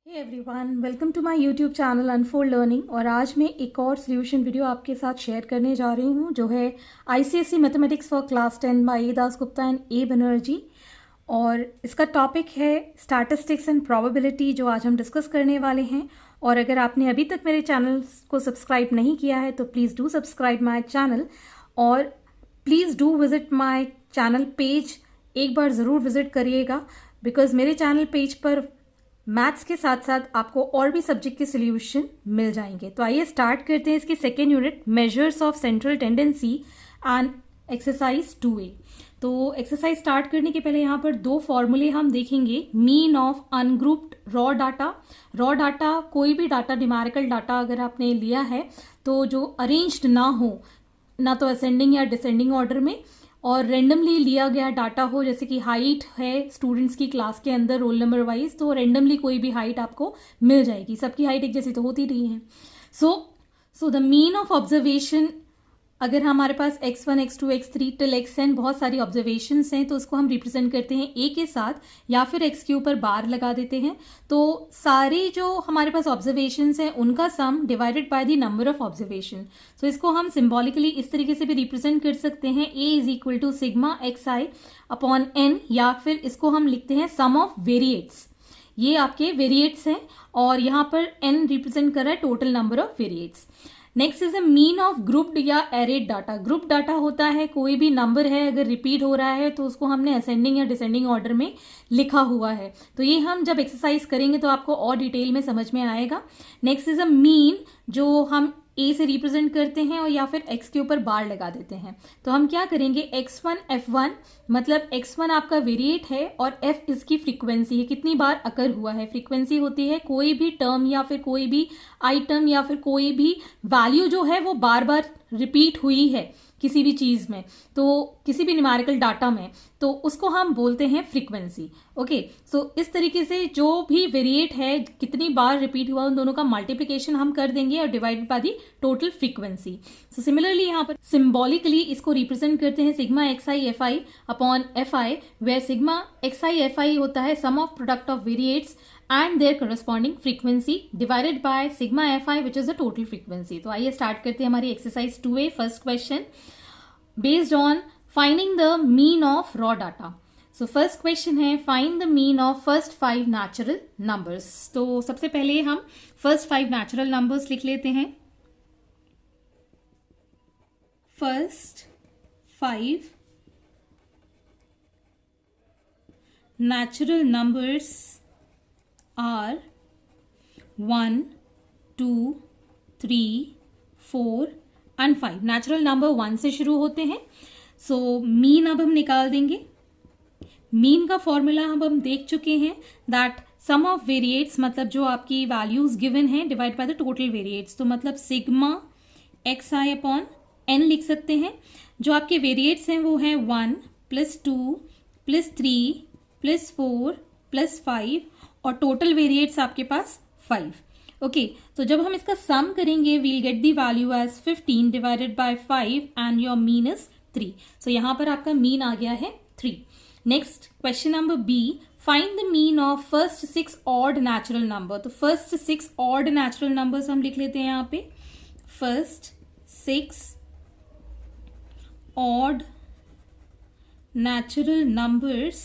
Hey everyone, welcome to my YouTube channel Unfold Learning. और आज मैं एक और सॉल्यूशन वीडियो आपके साथ शेयर करने जा रही हूँ जो है ICSE mathematics for class 10 by A Dasgupta and A Banerjee. और इसका टॉपिक है स्टैटिस्टिक्स एंड प्रोबेबिलिटी, जो आज हम डिस्कस करने वाले हैं। और अगर आपने अभी तक मेरे चैनल को सब्सक्राइब नहीं किया है तो please do subscribe my channel और please do visit my channel page. एक बार ज़रूर विजिट करिएगा बिकॉज मेरे चैनल पेज पर मैथ्स के साथ साथ आपको और भी सब्जेक्ट के सॉल्यूशन मिल जाएंगे। तो आइए स्टार्ट करते हैं इसकी second unit, measures of central tendency and exercise 2A। तो एक्सरसाइज स्टार्ट करने के पहले यहाँ पर दो फॉर्मूले हम देखेंगे। Mean of ungrouped raw data, कोई भी डाटा, न्यूमेरिकल डाटा अगर आपने लिया है तो जो अरेंज्ड ना हो, ना तो असेंडिंग या डिसेंडिंग ऑर्डर में, और रेंडमली लिया गया डाटा हो, जैसे कि हाइट है स्टूडेंट्स की क्लास के अंदर रोल नंबर वाइज, तो रेंडमली कोई भी हाइट आपको मिल जाएगी। सबकी हाइट एक जैसी तो होती नहीं है। So the mean of observation, अगर हमारे पास x1, x2, x3 till xn बहुत सारी ऑब्जर्वेशंस हैं तो उसको हम रिप्रेजेंट करते हैं a के साथ, या फिर x के ऊपर बार लगा देते हैं। तो सारी जो हमारे पास ऑब्जर्वेशंस हैं उनका sum divided by the number of observation. So इसको हम सिंबॉलिकली इस तरीके से भी रिप्रेजेंट कर सकते हैं, a is equal to sigma xi upon n, या फिर इसको हम लिखते हैं सम ऑफ वेरिएट्स। ये आपके वेरिएट्स हैं और यहाँ पर n रिप्रेजेंट कर रहा है total number of variates. Next is a mean of grouped या एरेड डाटा। ग्रुप डाटा होता है कोई भी नंबर है अगर रिपीट हो रहा है तो उसको हमने असेंडिंग या डिसेंडिंग ऑर्डर में लिखा हुआ है। तो ये हम जब एक्सरसाइज करेंगे तो आपको और डिटेल में समझ में आएगा। नेक्स्ट इज अ मीन, जो हम a से रिप्रेजेंट करते हैं और या फिर x के ऊपर बार लगा देते हैं। तो हम क्या करेंगे, x1 f1, मतलब x1 आपका वेरिएट है और f इसकी फ्रीक्वेंसी है, कितनी बार अकर हुआ है। फ्रीक्वेंसी होती है कोई भी टर्म या फिर कोई भी आइटम या फिर कोई भी वैल्यू जो है वो बार बार रिपीट हुई है किसी भी चीज में, तो किसी भी न्यूमेरिकल डाटा में, तो उसको हम बोलते हैं फ्रीक्वेंसी। ओके, सो इस तरीके से जो भी वेरिएट है, कितनी बार रिपीट हुआ, उन दोनों का मल्टीप्लिकेशन हम कर देंगे और divided by the total frequency. So similarly यहाँ पर सिंबॉलिकली इसको रिप्रेजेंट करते हैं sigma xi fi upon fi, where sigma xi fi होता है sum of product of variates and their corresponding frequency divided by sigma fi which is the total frequency। तो आइए start करते हैं हमारी exercise 2A। First question based on finding the mean of raw data. So first question है find the mean of first 5 natural numbers. तो सबसे पहले हम फर्स्ट 5 नेचुरल नंबर्स लिख लेते हैं। First 5 natural numbers are 1, 2, 3, 4 and 5। Natural number 1 से शुरू होते हैं। सो मीन अब हम निकाल देंगे। मीन का फॉर्मूला हम देख चुके हैं, दैट सम ऑफ वेरिएट्स, मतलब जो आपकी वैल्यूज गिवन है डिवाइड बाय द टोटल वेरिएट्स। तो मतलब सिग्मा xi अपॉन n लिख सकते हैं। जो आपके वेरिएट्स हैं वो हैं 1 + 2 + 3 + 4 + 5 और टोटल वेरिएट्स आपके पास 5। ओके, तो जब हम इसका सम करेंगे we'll get the value as 15 divided by 5 and your mean is 3। So यहां पर आपका मीन आ गया है 3। Next question number B, find the mean of first 6 odd natural number. तो फर्स्ट 6 ऑड नेचुरल नंबर्स हम लिख लेते हैं यहाँ पे। First 6 odd natural numbers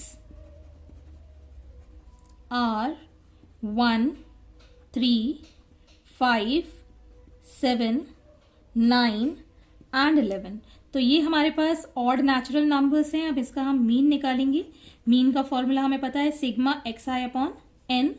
are 1, 3, 5, 7, 9 and 11। तो ये हमारे पास ऑड नेचुरल नंबर्स हैं। अब इसका हम मीन निकालेंगे। मीन का फॉर्मूला हमें पता है sigma xi upon n।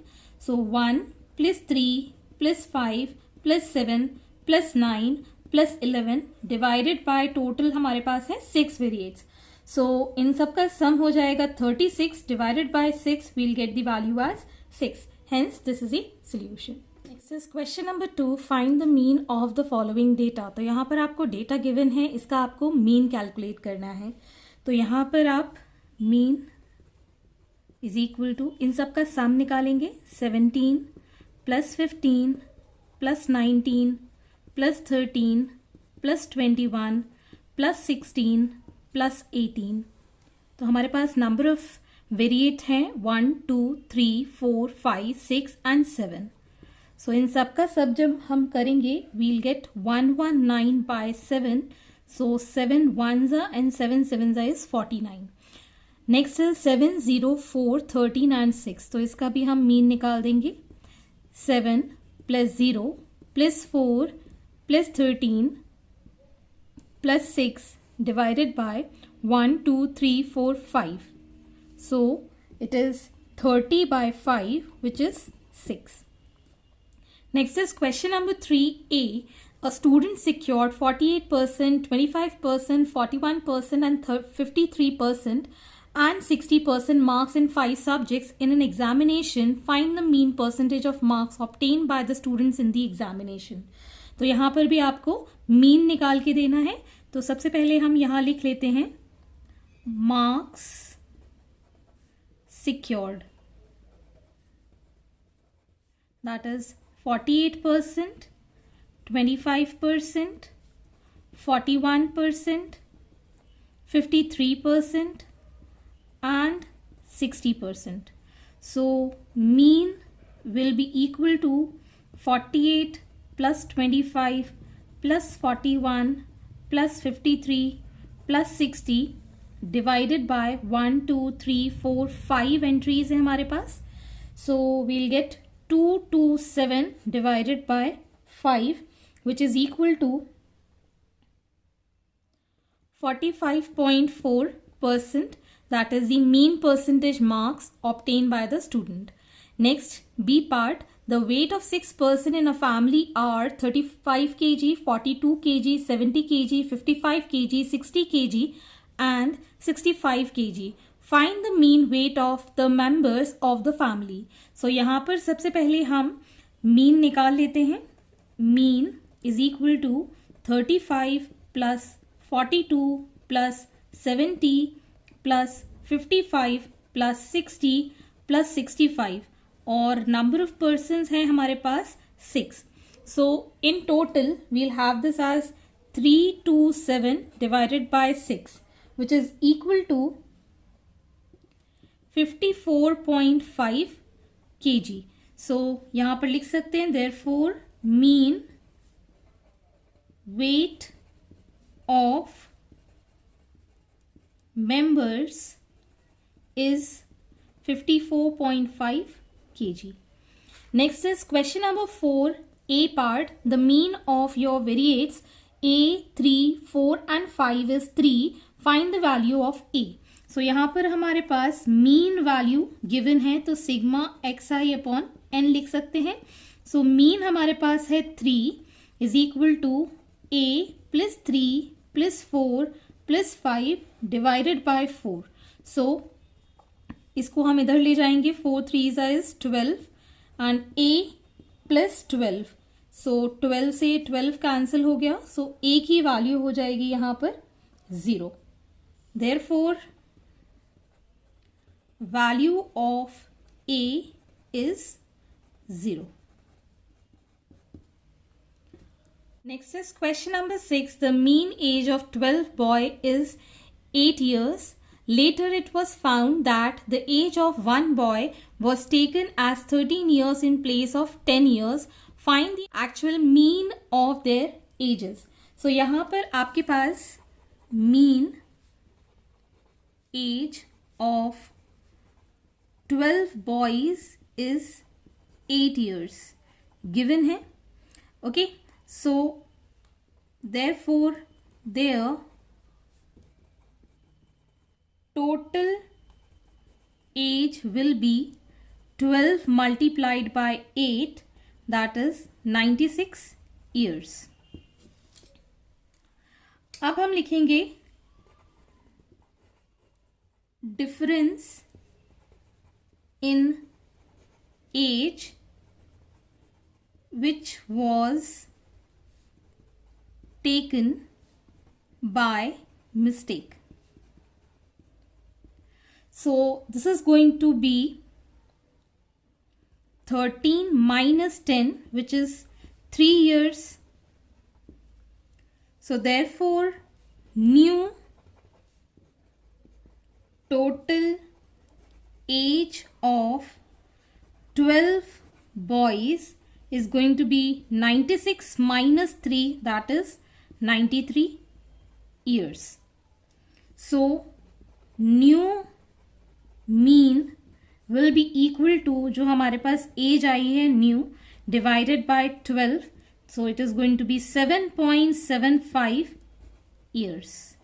So 1 + 3 + 5 + 7 + 9 + 11 divided by total हमारे पास है 6 वेरिएट्स। सो इन सब का सम हो जाएगा 36 divided by 6, we'll get the value as 6, hence this is the solution। Next is question number 2, find the mean of the following data. तो यहाँ पर आपको डेटा गिवन है, इसका आपको मीन कैलकुलेट करना है। तो यहाँ पर आप मीन इज इक्वल टू, इन सब का सम निकालेंगे, 17 + 15 + 19 + 13 + 21 + 16 + 18। तो हमारे पास नंबर ऑफ वेरिएट हैं 1, 2, 3, 4, 5, 6 एंड 7. सो इन सब का सब जब हम करेंगे we'll get 119 by 7. So 7 ones and 7 sevens is 49. Next है 7, 0, 4, 13 एंड 6. तो इसका भी हम मीन निकाल देंगे. 7 plus 0 plus 4 plus 13 plus 6 divided by 1, 2, 3, 4, 5. So it is 30 by 5, which is 6. Next is question number 3A. A student secured 48%, 25%, 41% and 53% and 60% marks in 5 subjects in an examination. Find the mean percentage of marks obtained by the students in the examination. तो यहाँ पर भी आपको mean निकाल के देना है. तो सबसे पहले हम यहाँ लिख लेते हैं marks secured, that is 48%, 25%, 41%, 53% and 60%. So mean will be equal to 48 plus 25 plus 41 plus 53 plus 60 divided by 1, 2, 3, 4, 5 entries है हमारे पास. So we'll get 227 divided by 5, which is equal to 45.4%. That is the mean percentage marks obtained by the student. Next, B part. The weight of 6 persons in a family are 35 kg, 42 kg, 70 kg, 55 kg, 60 kg and 65 kg. Find the mean weight of the members of the family. So यहाँ पर सबसे पहले हम mean निकाल लेते हैं. Mean is equal to 35 plus 42 plus 70 plus 55 plus 60 plus 65 और number of persons है हमारे पास 6. So in total we'll have this as 327 divided by 6, which is equal to 54.5 kg. So यहाँ पर लिख सकते हैं therefore mean weight of members is 54.5 kg. Next is question number 4, A part. The mean of your variates A, 3, 4 and 5 is 3. Find the value of A. So यहाँ पर हमारे पास mean value given है तो सिग्मा xi अपॉन n लिख सकते हैं. So mean हमारे पास है 3 is equal to A plus 3 plus 4 plus 5 divided by 4. So इसको हम इधर ले जाएंगे. 4 3 is 12 and A plus 12. So 12 से 12 कैंसिल हो गया. सो A की वैल्यू हो जाएगी यहाँ पर 0. Therefore value of A is 0. Next is question number 6. The mean age of 12 boy is 8 years. Later it was found that the age of one boy was taken as 13 years in place of 10 years. Find the actual mean of their ages. So यहाँ पर आपके पास mean age of 12 boys is 8 years given है. Okay, so therefore their total age will be 12 multiplied by 8, that is 96 years. अब हम लिखेंगे difference in age which was taken by mistake. So this is going to be 13 minus 10, which is 3 years. So therefore new total age will be 13 age of 12 boys is going to be 96 minus 3, that is 93 years. So new mean will be equal to, जो हमारे पास age आई है new, divided by 12, so it is going to be 7.75 years.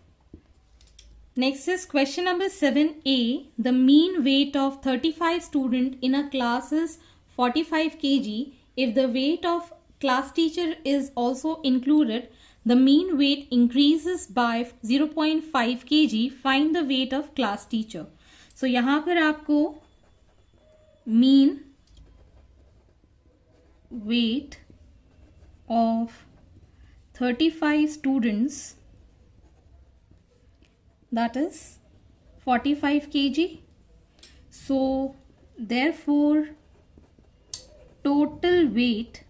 Next is question number 7a. The mean weight of 35 student in a class is 45 kg. If the weight of class teacher is also included, the mean weight increases by 0.5 kg. Find the weight of class teacher. So यहाँ पर आपको mean weight of 35 students, that is 45 kg. So therefore total weight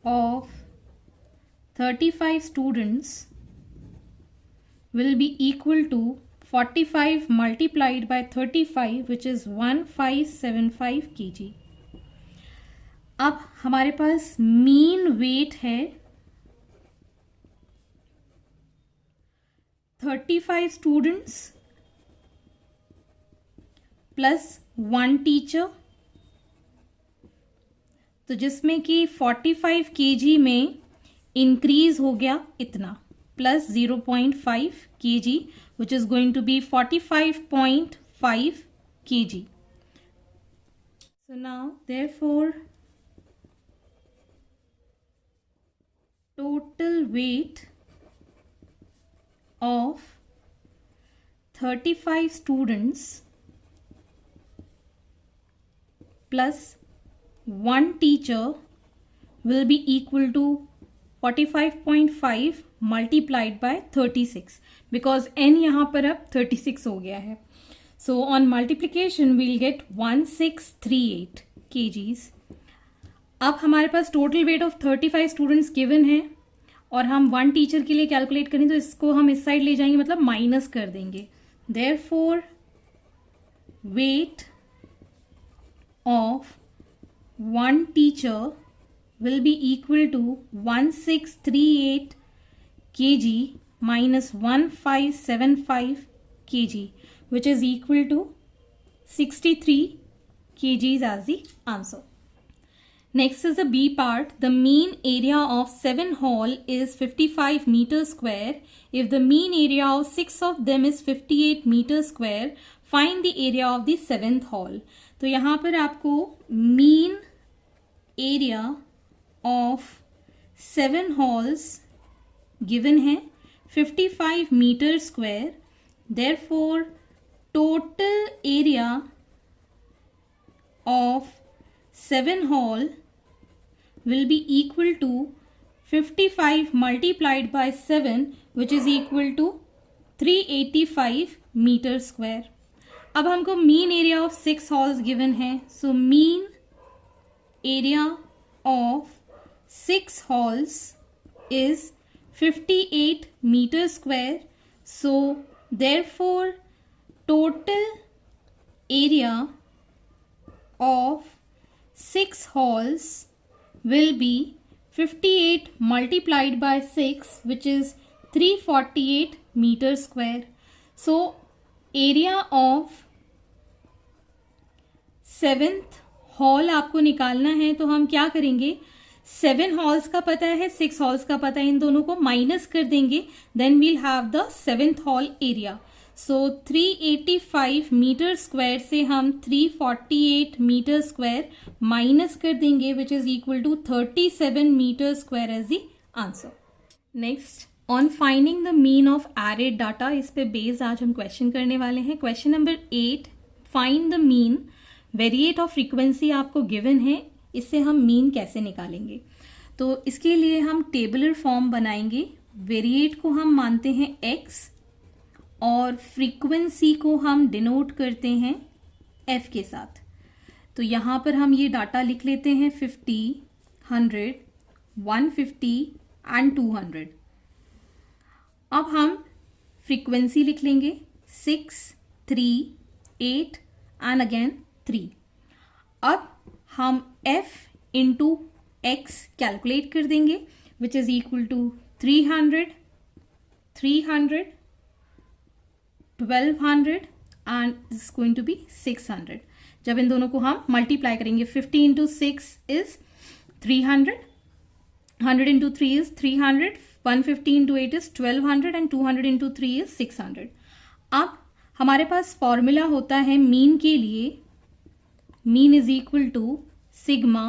of 35 students will be equal to 45 multiplied by 35, which is 1575 kg. अब हमारे पास mean wait है 35 students plus 1 teacher, तो जिसमें कि 45 kg में इंक्रीज हो गया इतना, plus 0.5 kg, which is going to be 45.5 kg. So now therefore total weight of 35 students plus 1 teacher will be equal to 45.5 multiplied by 36, because n यहाँ पर अब 36 हो गया है. So on multiplication we'll get 1638 kgs. अब हमारे पास total weight of 35 students given है और हम 1 टीचर के लिए कैलकुलेट करें तो इसको हम इस साइड ले जाएंगे, मतलब माइनस कर देंगे. Therefore weight of 1 teacher will be equal to 1638 kg minus 1575 kg, which is equal to 63 kgs as the answer. Next is the B part. The mean area of 7 hall is 55 meters square. If the mean area of 6 of them is 58 meters square, find the area of the 7th hall. तो यहाँ पर आपको mean area of 7 halls given है 55 meters square. Therefore total area of 7 hall will be equal to 55 multiplied by 7, which is equal to 385 meter square. अब हमको mean area of 6 halls given है, so mean area of 6 halls is 58 meter square. So therefore total area of 6 halls will be 58 multiplied by 6, which is 348 meter square. So area of 7th hall आपको निकालना है, तो हम क्या करेंगे, 7 halls का पता है, 6 halls का पता है, इन दोनों को माइनस कर देंगे, then we'll have the 7th hall area. So 385 meter square से हम 348 मीटर स्क्वायर माइनस कर देंगे, which is equal to 37 meter square as the answer. Next, on finding the mean of arrayed data, इस पे base आज हम question करने वाले हैं. Question number 8, find the mean. Variate of frequency आपको गिवन है, इससे हम मीन कैसे निकालेंगे. तो इसके लिए हम टेबलर फॉर्म बनाएंगे. वेरिएट को हम मानते हैं x और फ्रीक्वेंसी को हम डिनोट करते हैं f के साथ. तो यहाँ पर हम ये डाटा लिख लेते हैं 50, 100, 150 एंड 200. अब हम फ्रीक्वेंसी लिख लेंगे 6, 3, 8 एंड अगेन 3। अब हम f इंटू x कैलकुलेट कर देंगे which is equal to 300, 300, 1200 and this is going to be 600। जब इन दोनों को हम मल्टीप्लाई करेंगे 50 into 6 is 300, 100 into 3 is 300, 150 into 8 is 1200 and 200 into 3 is 600। अब हमारे पास फॉर्मूला होता है मीन के लिए, mean is equal to sigma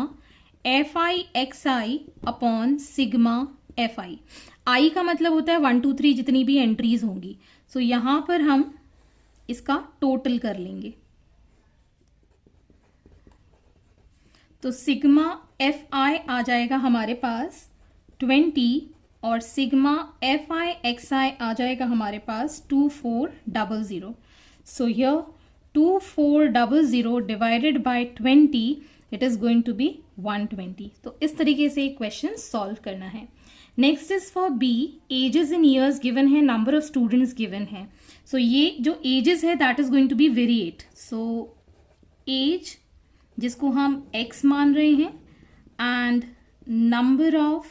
F I X I upon sigma F I. I का मतलब होता है 1 2 3 जितनी भी एंट्रीज होंगी। सो यहां पर हम इसका टोटल कर लेंगे। तो सिग्मा एफ आई आ जाएगा हमारे पास 20 और sigma F I X I आ जाएगा हमारे पास 2400। So here 2400 divided by 20 it is going to be 120। तो इस तरीके से क्वेश्चन सॉल्व करना है। Next is for B, ages in years given है, नंबर ऑफ स्टूडेंट्स गिवन है। सो ये जो एजेस है that is going to be variate. So age जिसको हम x मान रहे हैं एंड नंबर ऑफ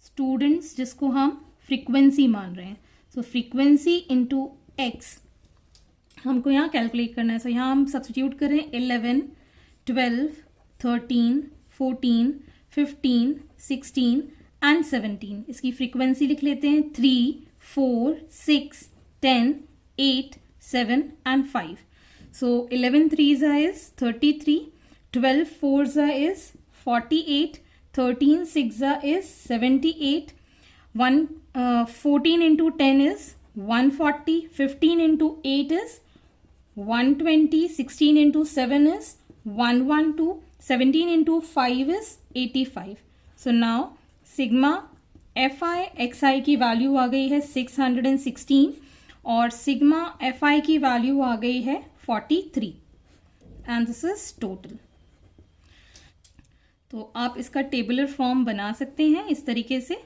स्टूडेंट्स जिसको हम फ्रीक्वेंसी मान रहे हैं। सो फ्रीक्वेंसी इंटू x हमको यहाँ कैलकुलेट करना है। सो यहाँ हम सब्स्टिट्यूट कर रहे हैं 11, 12, 13, 14, 15, 16 एंड 17। इसकी फ्रीक्वेंसी लिख लेते हैं 3, 4, 6, 10, 8, 7 and 5। So 11 threes is 33, 12 fours is 48, 13 sixes is 78, 14 into 10 is 140, 15 into 8 is 120, 16 into 7 is 112, 17 into 5 is 85. So now sigma fi xi की वैल्यू आ गई है 616 और सिग्मा fi की वैल्यू आ गई है 43 एंड दिस इज टोटल। तो आप इसका टेबुलर फॉर्म बना सकते हैं इस तरीके से।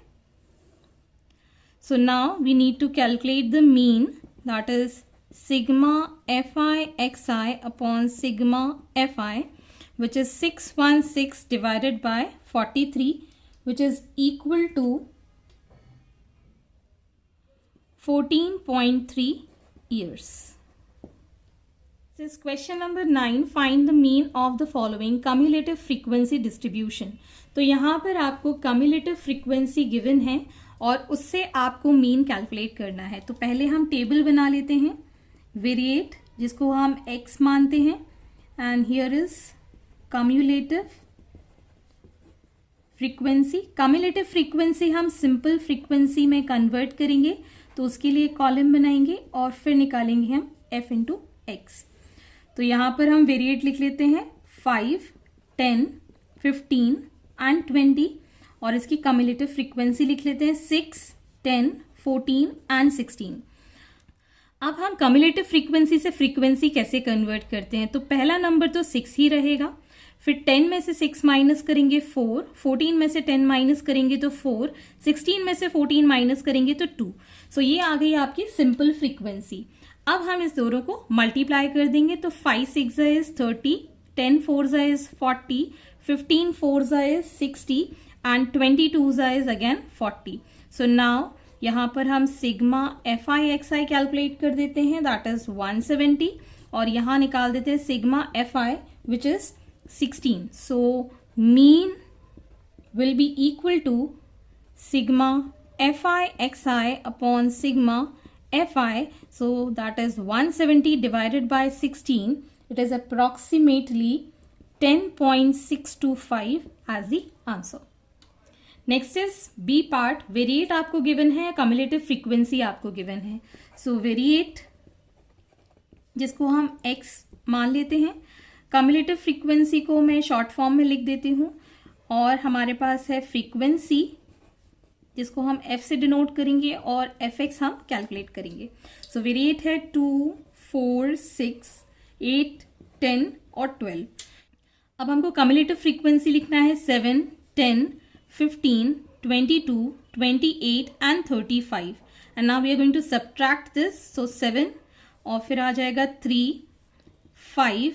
So now we need to calculate the mean that is sigma F I X I upon sigma F I which is 616 divided by 43 which is equal to 14.3 years. This is question number 9. Find the mean of the following cumulative frequency distribution. तो यहाँ पर आपको cumulative frequency given है और उससे आपको mean calculate करना है। तो पहले हम टेबल बना लेते हैं। Variate जिसको हम x मानते हैं and here is cumulative frequency. Cumulative frequency हम simple frequency में convert करेंगे तो उसके लिए कॉलम बनाएंगे और फिर निकालेंगे हम f इंटू एक्स। तो यहाँ पर हम वेरिएट लिख लेते हैं 5, 10, 15 एंड 20 और इसकी कम्युलेटिव फ्रीक्वेंसी लिख लेते हैं 6, 10, 14 एंड 16। अब हम कम्युलेटिव फ्रीक्वेंसी से फ्रीक्वेंसी कैसे कन्वर्ट करते हैं। तो पहला नंबर तो 6 ही रहेगा, फिर 10 में से 6 माइनस करेंगे 4, 14 में से 10 माइनस करेंगे तो 4, 16 में से 14 माइनस करेंगे तो 2। सो ये आ गई आपकी सिंपल फ्रीक्वेंसी। अब हम इस दोनों को मल्टीप्लाई कर देंगे तो 5 6 is 30, 10 4 is 40, 15 4 is 60 and 22 is again 40। So now यहाँ पर हम sigma F I X I calculate कर देते हैं दैट इज 170 और यहाँ निकाल देते हैं sigma F I which is 16. So mean will be equal to sigma fi xi upon sigma fi. So that is 170 divided by 16. It is approximately 10.625 as the answer. Next is B part. Variate आपको given है, cumulative frequency आपको given है. So variate जिसको हम x मान लेते हैं, cumulative frequency को मैं शॉर्ट फॉर्म में लिख देती हूँ और हमारे पास है फ्रीक्वेंसी जिसको हम f से डिनोट करेंगे और fx हम कैलकुलेट करेंगे। सो वेरिएट है 2, 4, 6, 8, 10 और 12। अब हमको कम्युलेटिव फ्रीक्वेंसी लिखना है 7, 10, 15, 22, 28 and 35 and now we are going to subtract this, so 7 और फिर आ जाएगा 3, 5,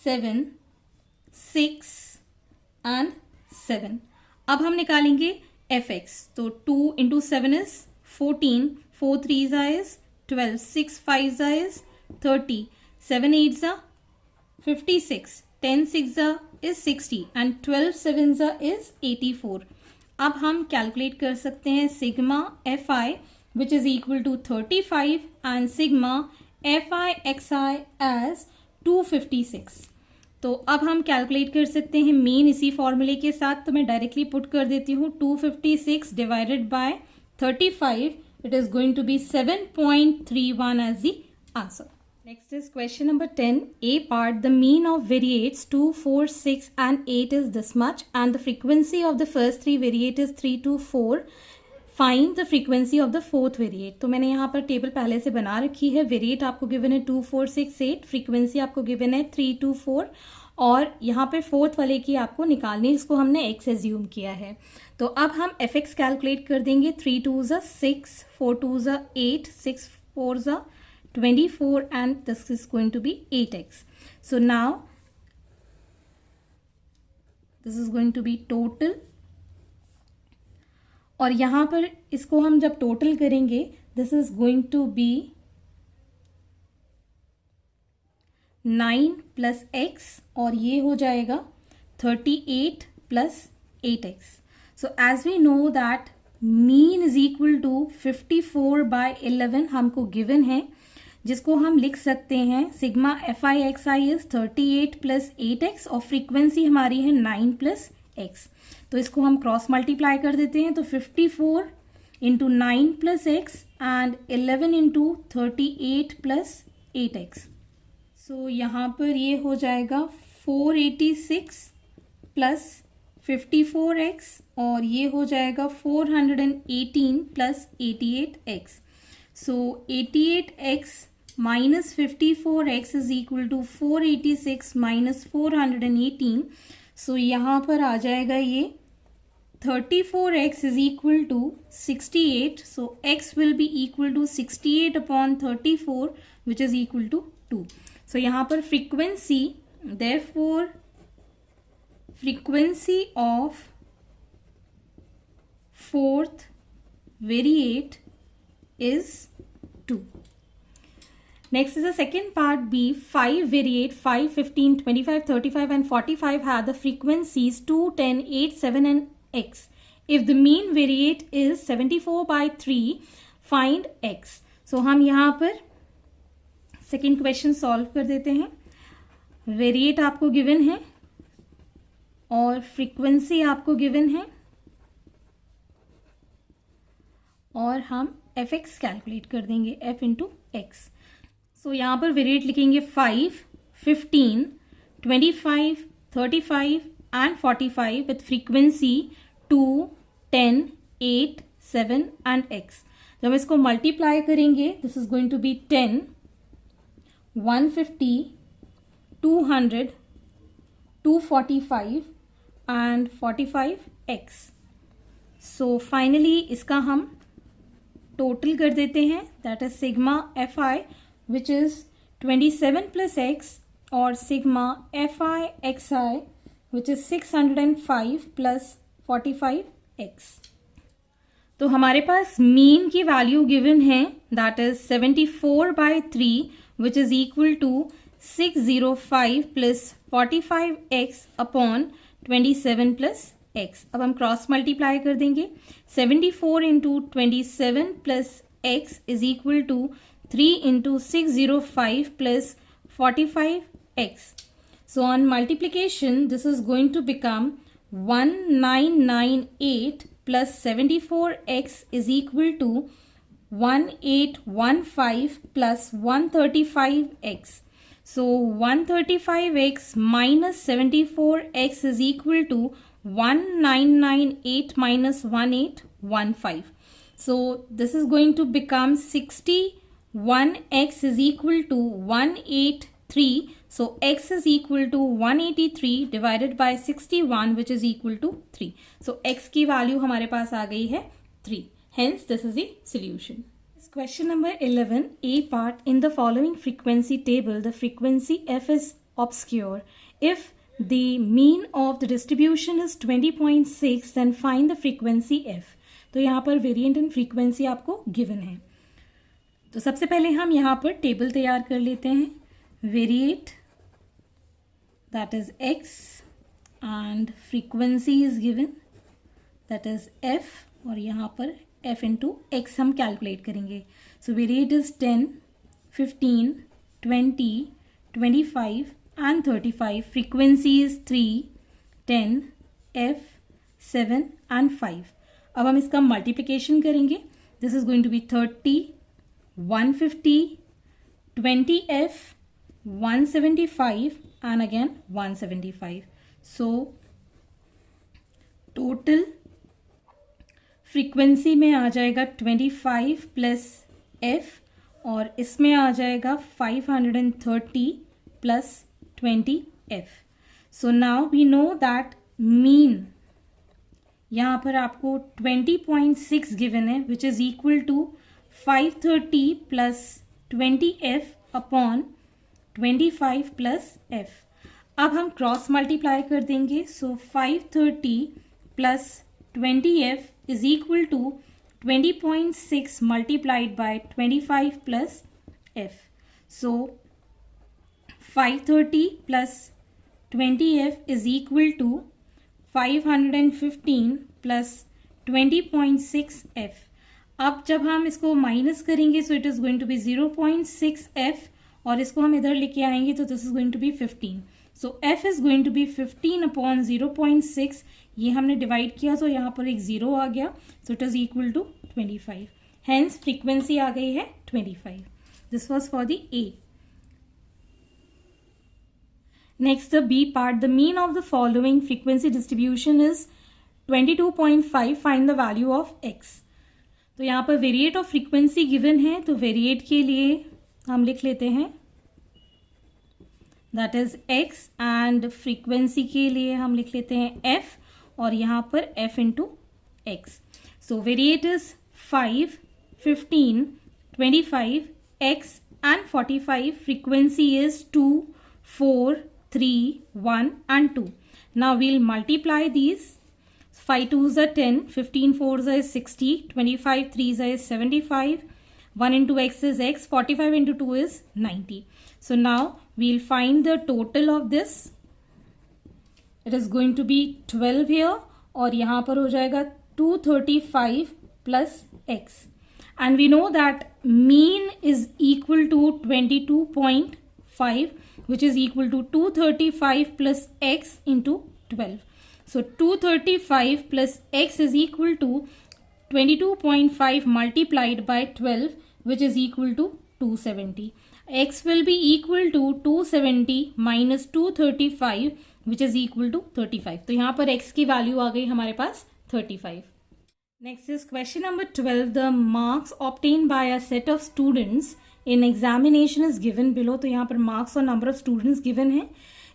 7, 6 एंड 7. अब हम निकालेंगे fx. तो 2 into 7 is 14, 4 3s is 12, 6 5s is 30, 7 8s are 56, 10 6s is 60 and 12 7s is 84. अब हम कैलकुलेट कर सकते हैं sigma fi which is equal to 35 and sigma fi xi as 256. तो अब हम कैलकुलेट कर सकते हैं मीन इसी फॉर्मूले के साथ. तो मैं डायरेक्टली पुट कर देती हूँ 256 divided by 35. It is going to be 7.31 as the answer. Next is question number 10. A part, the mean of variates 2, 4, 6 and 8 is this much and the frequency of the first three variate is 3 to 4. Find the frequency of the fourth variate. तो मैंने यहाँ पर table पहले से बना रखी है. Variate आपको गिवन है 2, 4, 6, 8. फ्रीक्वेंसी आपको गिवन है 3 to 4 और यहाँ पर फोर्थ वाले की आपको निकालनी है जिसको हमने x एज्यूम किया है. तो अब हम fx कैलकुलेट कर देंगे. 3 2s are 6, 4 2s are 8, 6 4s are 24 and this is going to be 8x. So now this is going to be total. और यहाँ पर इसको हम जब टोटल करेंगे this is going to be 9 plus x और ये हो जाएगा 38 plus 8x. So as we know that mean is equal to 54/11 हमको गिवन है, जिसको हम लिख सकते हैं sigma fi xi is 38 plus 8x और फ्रीक्वेंसी हमारी है 9 प्लस x. तो इसको हम क्रॉस मल्टीप्लाई कर देते हैं. तो 54 into 9 plus x and 11 into 38 plus 8x. सो यहाँ पर ये हो जाएगा 486 प्लस 54x और ये हो जाएगा 418 plus 88x. So 88x minus 54x is equal to 486 minus 418. So यहाँ पर आ जाएगा ये 34x is equal to 68. So x will be equal to 68 upon 34 which is equal to 2. So यहाँ पर frequency, therefore frequency of fourth variate is 2. Next is the second part B. 5 variate 5, 15, 25, 35 and 45 have the frequencies 2, 10, 8, 7 and x. If the mean variate is 74/3, find x. So हम यहाँ पर second question solve कर देते हैं. Variate आपको given है और frequency आपको गिवन है और हम fx कैलकुलेट कर देंगे f इंटू एक्स. सो यहाँ पर वेरिएट लिखेंगे 5, 15, 25, 35 and 45 with frequency 2, 10, 8, 7 and x. जब इसको मल्टीप्लाई करेंगे this is going to be 10, 150, 200, 245 and 45x. So finally इसका हम टोटल कर देते हैं. That is sigma fi which is 27 plus x और sigma fi xi which is 605 plus 45x. तो हमारे पास मीन की वैल्यू गिवन है that is 74/3 which is equal to 605 plus 45x upon 27 plus x. अब हम क्रॉस मल्टीप्लाई कर देंगे. 74 into 27 plus x is equal to 3 into 605 plus 45x. So on multiplication, this is going to become 1998 plus 74x is equal to 1815 plus 135x. So 135x minus 74x is equal to 1998 minus 1815. So this is going to become 61x is equal to 183. So x is equal to 183 divided by 61 which is equal to 3. So x की value हमारे पास आ गई है 3. Hence, this is the solution. Question number 11, A part. In the following frequency table, the frequency f is obscure. If the mean of the distribution is 20.6, then find the frequency f. तो यहाँ पर variant in frequency आपको given है. तो सबसे पहले हम यहाँ पर टेबल तैयार कर लेते हैं. Variate, that is x, and frequency is given, that is f, और यहाँ पर f into x हम कैलकुलेट करेंगे. सो variate is 10, 15, 20, 25 and 35. Frequency is 3, 10, f, 7 and 5. अब हम इसका मल्टीप्लिकेशन करेंगे. This is going to be 30, 150, 20f, 175 and again 175. So total frequency में आ जाएगा 25 प्लस f और इसमें आ जाएगा 530 plus 20f. So now we know that mean यहाँ पर आपको 20.6 गिवन है, which is equal to 530 plus 20f upon 25 plus f. अब हम क्रॉस मल्टीप्लाई कर देंगे. So 530 plus 20f is equal to 20.6 multiplied by 25 plus f. So 530 plus 20f is equal to 515 plus 20.6 f. अब जब हम इसको माइनस करेंगे so it is going to be 0.6 f और इसको हम इधर लेके आएंगे तो this is going to be 15. So f is going to be 15 upon 0.6. ये हमने डिवाइड किया तो यहाँ पर एक 0 आ गया. So it is equal to 25. Hence frequency आ गई है 25. This was for the A. Next the B part. The mean of the following frequency distribution is 22.5. Find the value of x. तो यहाँ पर वेरिएट ऑफ फ्रीक्वेंसी गिवन है, तो variate के लिए हम लिख लेते हैं that is x and frequency के लिए हम लिख लेते हैं f और यहाँ पर f into x. So variate is 5, 15, 25, x and 45. Frequency is 2, 4, 3, 1 and 2. Now we'll multiply these. 5 2s are 10, 15 4s are 60, 25 3s are 75, 1 into x is x, 45 into 2 is 90. So now we'll find the total of this. It is going to be 12 here और यहाँ पर हो जाएगा 235 plus x. And we know that mean is equal to 22.5, which is equal to 235 plus x into 12. So 235 plus x is equal to 22.5 multiplied by 12, which is equal to 270. X will be equal to 270 minus 235, which is equal to 35. तो यहाँ पर x की value आ गई हमारे पास 35. Next is question number 12. The marks obtained by a set of students in examination is given below. तो यहाँ पर marks और number of students given है.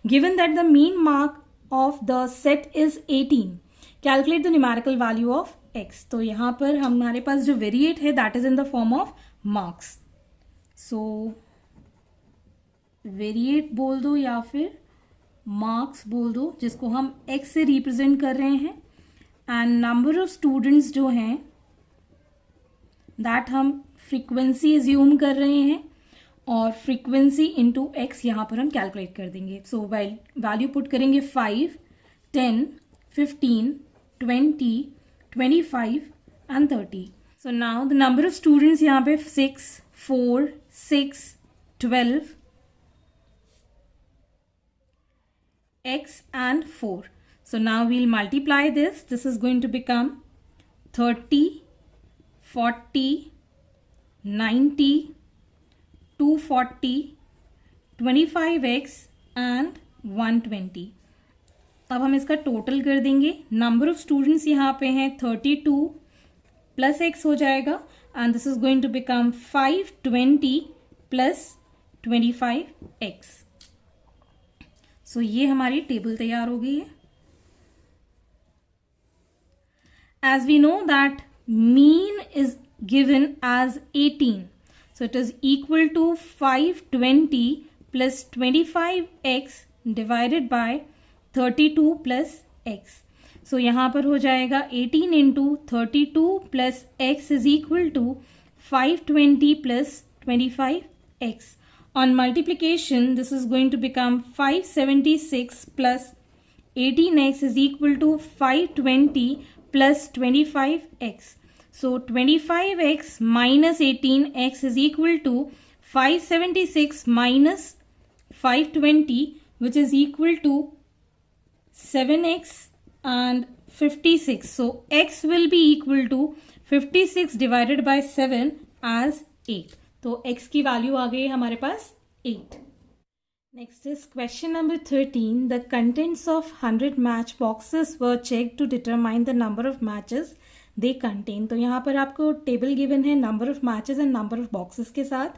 Given that the mean mark of the set is 18. Calculate the numerical value of x. तो यहाँ पर हमारे पास जो वेरिएट है that is in the form of marks. So variate बोल दो या फिर मार्क्स बोल दो, जिसको हम x से रिप्रेजेंट कर रहे हैं. एंड नंबर ऑफ स्टूडेंट्स जो हैं दैट हम फ्रीक्वेंसी एज्यूम कर रहे हैं और फ्रीक्वेंसी इंटू एक्स यहाँ पर हम कैलकुलेट कर देंगे. सो वैल्यू पुट करेंगे 5, 10, 15, 20, 25 and 30. So now the number of students यहाँ पे 6, 4, 6, 12, x and 4. So now we'll multiply this. This is going to become 30, 40, 90, 240, 25x and 120. अब हम इसका टोटल कर देंगे. नंबर ऑफ स्टूडेंट्स यहाँ पे हैं 32 प्लस x हो जाएगा and this is going to become 520 plus 25x. So ये हमारी टेबल तैयार हो गई है. As we know that mean is given as 18. So it is equal to 520 plus 25x divided by 32 plus x. So यहाँ पर हो जाएगा 18 into 32 plus x is equal to 520 plus 25x. On multiplication, this is going to become 576 plus 18x is equal to 520 plus 25x. So 25x minus 18x is equal to 576 minus 520, which is equal to 7x and 56. So x will be equal to 56 divided by 7 as 8. तो x की value आ गई हमारे पास 8. Next is question number 13. The contents of 100 match boxes were checked to determine the number of matches they contain. तो यहाँ पर आपको table given है number of matches and number of boxes के साथ.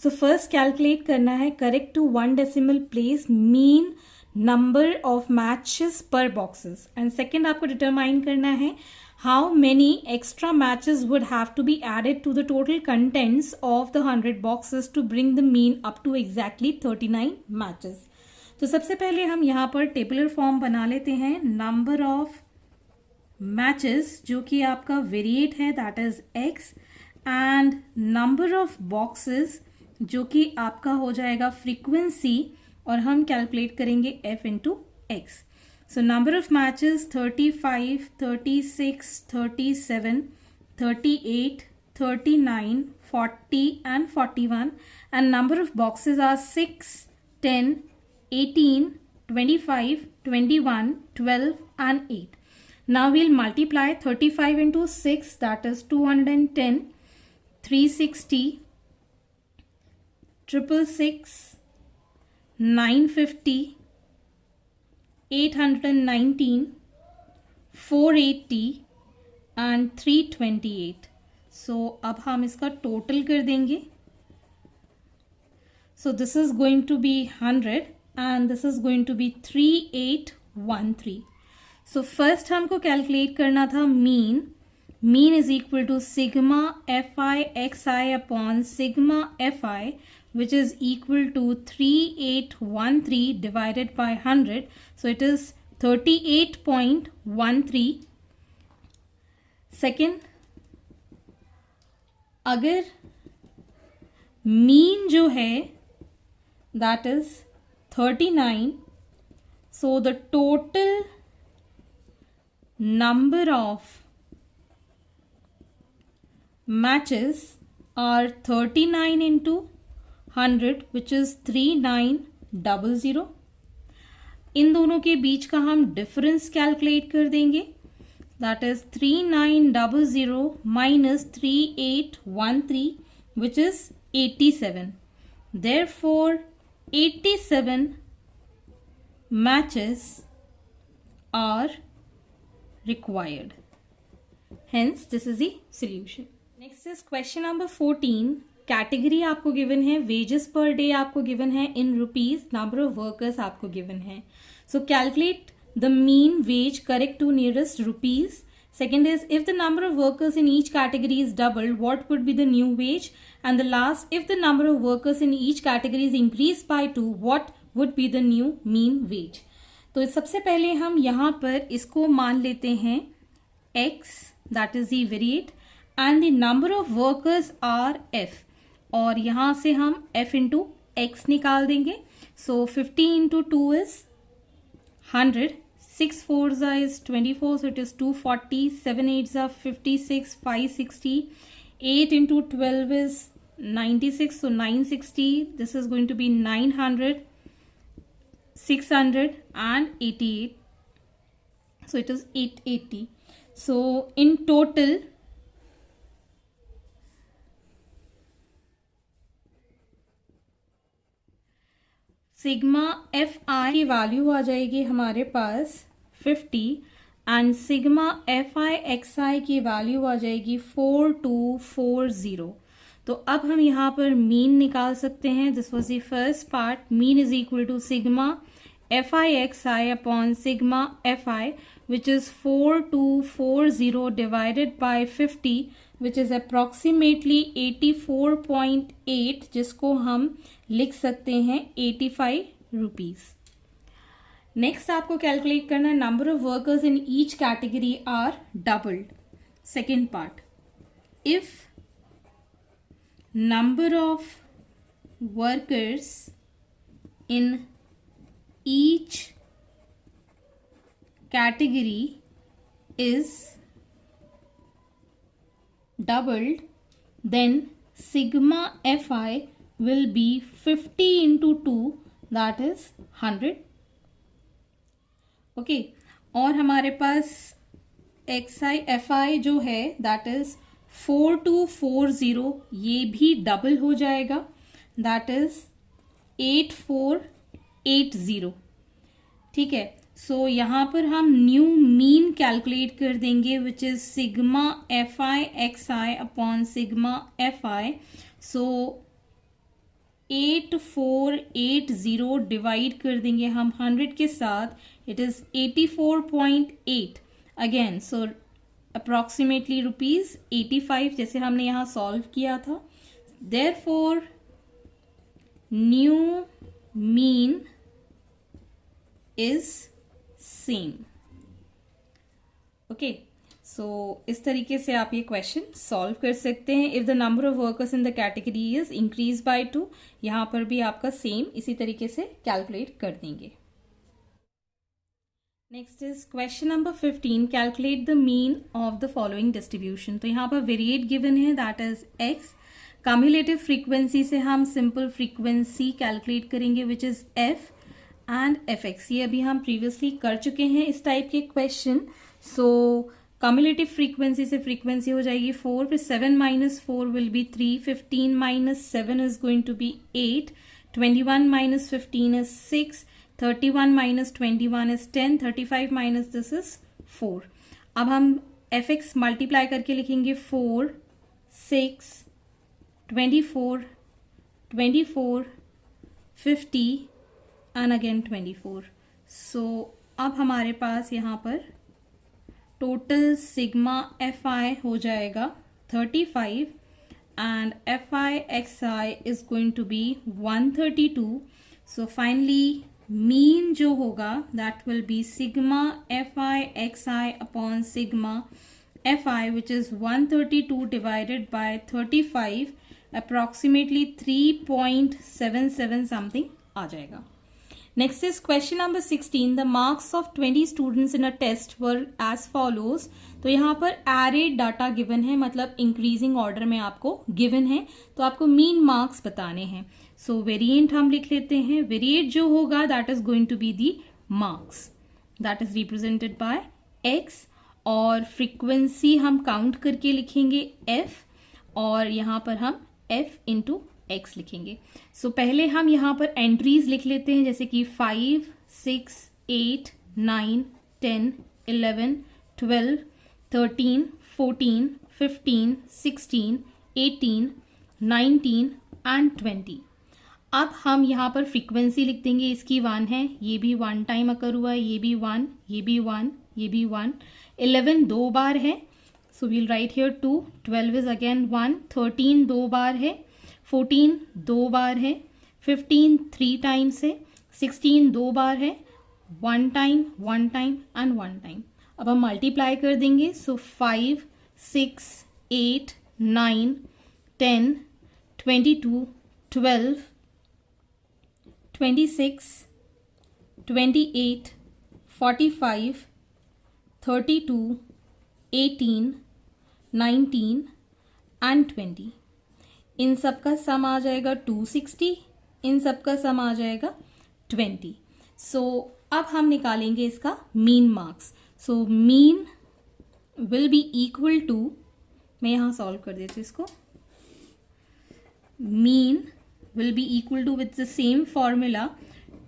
So first calculate करना है correct to 1 decimal place mean number of matches per boxes. And second आपको determine करना है how many extra matches would have to be added to the total contents of the 100 boxes to bring the mean up to exactly 39 matches. तो सबसे पहले हम यहाँ पर tabular form बना लेते हैं. नंबर ऑफ मैचेस जो कि आपका वेरिएट है that is x and number of boxes जो कि आपका हो जाएगा फ्रीक्वेंसी और हम कैलकुलेट करेंगे f into x. So number of matches 35, 36, 37, 38, 39, 40 and 41 and number of boxes are 6, 10, 18, 25, 21, 12 and 8. Now we'll multiply 35 into 6 that is 210, 360, 666, 950, 819, 480 and 328. So अब हम इसका टोटल कर देंगे. So this is going to be 100 and this is going to be 3813. So first हमको calculate करना था mean. Mean is equal to sigma fi xi upon sigma fi, which is equal to 3813 divided by 100. So it is 38.13. Second, अगर mean जो है that is 39, so the total number of matches are 39 into 100 which is 3900. इन दोनों के बीच का हम difference calculate कर देंगे that is 3900 minus 3813 which is 87. Therefore 87 matches are required. Hence this is the solution. Next is question number 14. Category आपको given है, wages per day आपको given है in rupees, number of workers आपको given है. So calculate the mean wage correct to nearest rupees. Second is if the number of workers in each category is doubled what would be the new wage. And the last if the number of workers in each category is increase by 2 what would be the new mean veg. तो सबसे पहले हम यहाँ पर इसको मान लेते हैं x that is the variate and the number of workers are f और यहां से हम f इंटू एक्स निकाल देंगे. सो 50 into 2 is 100, 6 4s is 24 so it is 240, 7 8s are 56, 560, 8 into 12 is 96 so 960. This is going to be 900, 600 and 88 so it is 880. So in total sigma F I की value आ जाएगी हमारे पास 50 and sigma F I X I की value आ जाएगी 4240. तो अब हम यहाँ पर मीन निकाल सकते हैं. This was the first part. Mean is equal to sigma fi(xi) upon sigma fi, which is 4240 divided by 50, which is approximately 84.8, जिसको हम लिख सकते हैं 85 रुपीज। नेक्स्ट आपको कैलकुलेट करना है number of workers in each category are doubled. Second part, if number of workers in each category is doubled, then sigma fi will be 50 into 2, that is 100. Okay, और हमारे पास xi fi जो है that is 4240, ये भी double हो जाएगा, that is 8480। ठीक है, सो यहाँ पर हम न्यू मीन कैलकुलेट कर देंगे, which is sigma fi(xi) upon sigma fi। So 8480 divide कर देंगे हम 100 के साथ, it is 84.8 again, so approximately rupees 85, जैसे हमने यहां सॉल्व किया था। Therefore new mean is same. Okay, so इस तरीके से आप ये क्वेश्चन सॉल्व कर सकते हैं। If the number of workers in the category is increase by 2, यहां पर भी आपका सेम इसी तरीके से कैलकुलेट कर देंगे। Next is question number 15, calculate the mean of the following distribution. तो यहाँ पर वेरिएट गिवन है, that is x. Cumulative frequency से हम सिंपल फ्रीक्वेंसी कैलकुलेट करेंगे, which is F and F x. ये अभी हम प्रीवियसली कर चुके हैं इस टाइप के क्वेश्चन। सो कम्युलेटिव फ्रीक्वेंसी से फ्रीक्वेंसी हो जाएगी 4, फिर 7 माइनस 4 will be 3, 15 minus 7 is going to be 8, 21 minus 15 is 6, 31 minus 21 is 10, 35 minus this is 4। अब हम fx मल्टीप्लाई करके लिखेंगे 4, 6, 24, 24, 50 एंड अगेन 24। सो अब हमारे पास यहाँ पर टोटल सिग्मा fi हो जाएगा 35 and fi(xi) is going to be 132। So finally mean जो होगा that will be sigma fi(xi) upon sigma fi, which is 132 divided by 35, approximately 3.77 something आ जाएगा। Next is question number 16, the marks of 20 students in a test were as follows. तो यहाँ पर array data given है, मतलब increasing order में आपको given है, तो आपको मीन मार्क्स बताने हैं। सो वेरिएंट हम लिख लेते हैं, वेरिएट जो होगा that is going to be the marks, that is represented by X, और फ्रीक्वेंसी हम काउंट करके लिखेंगे f, और यहाँ पर हम f इंटू x लिखेंगे। सो पहले हम यहाँ पर एंट्रीज लिख लेते हैं, जैसे कि 5, 6, 8, 9, 10, 11, 12, 13, 14, 15, 16, 18, 19 एंड 20। अब हम यहाँ पर फ्रीक्वेंसी लिख देंगे, इसकी 1 है, ये भी 1 टाइम अकर हुआ है, ये भी 1, ये भी 1, ये भी 1, 11 2 बार है, so we'll write here 2, 12 is again 1, 13 2 बार है, 14 2 बार है, 15 3 टाइम्स है, 16 2 बार है, 1 टाइम एंड 1 टाइम। अब हम मल्टीप्लाई कर देंगे, सो 5, 6, 8, 9, 10, 22, 12, 26, 28, 45, 32, 18, 19 एंड 20। इन सब का सम आ जाएगा 260, इन सब का सम आ जाएगा 20। सो अब हम निकालेंगे इसका mean marks. So mean will be equal to, मैं यहां सॉल्व कर देती हूँ इसको, mean will be equal to, with the same formula,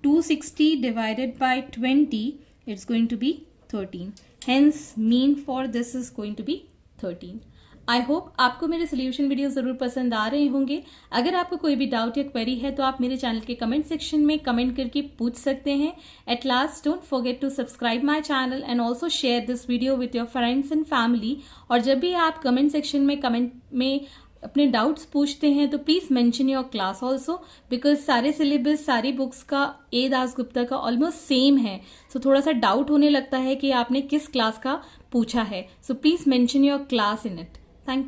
260 divided by 20, it's going to be 13. Hence mean for this is going to be 13. I hope आपको मेरे solution video ज़रूर पसंद आ रहे होंगे। अगर आपको कोई भी डाउट या क्वेरी है तो आप मेरे चैनल के कमेंट सेक्शन में कमेंट करके पूछ सकते हैं। At last, don't forget to subscribe my channel and also share this video with your friends and family. और जब भी आप कमेंट सेक्शन में कमेंट में अपने डाउट्स पूछते हैं तो please mention your class also, because सारे सिलेबस सारी बुक्स का ए दासगुप्ता का ऑलमोस्ट सेम है। सो थोड़ा सा डाउट होने लगता है कि आपने किस क्लास का पूछा है। So please mention your class in it. Thank you.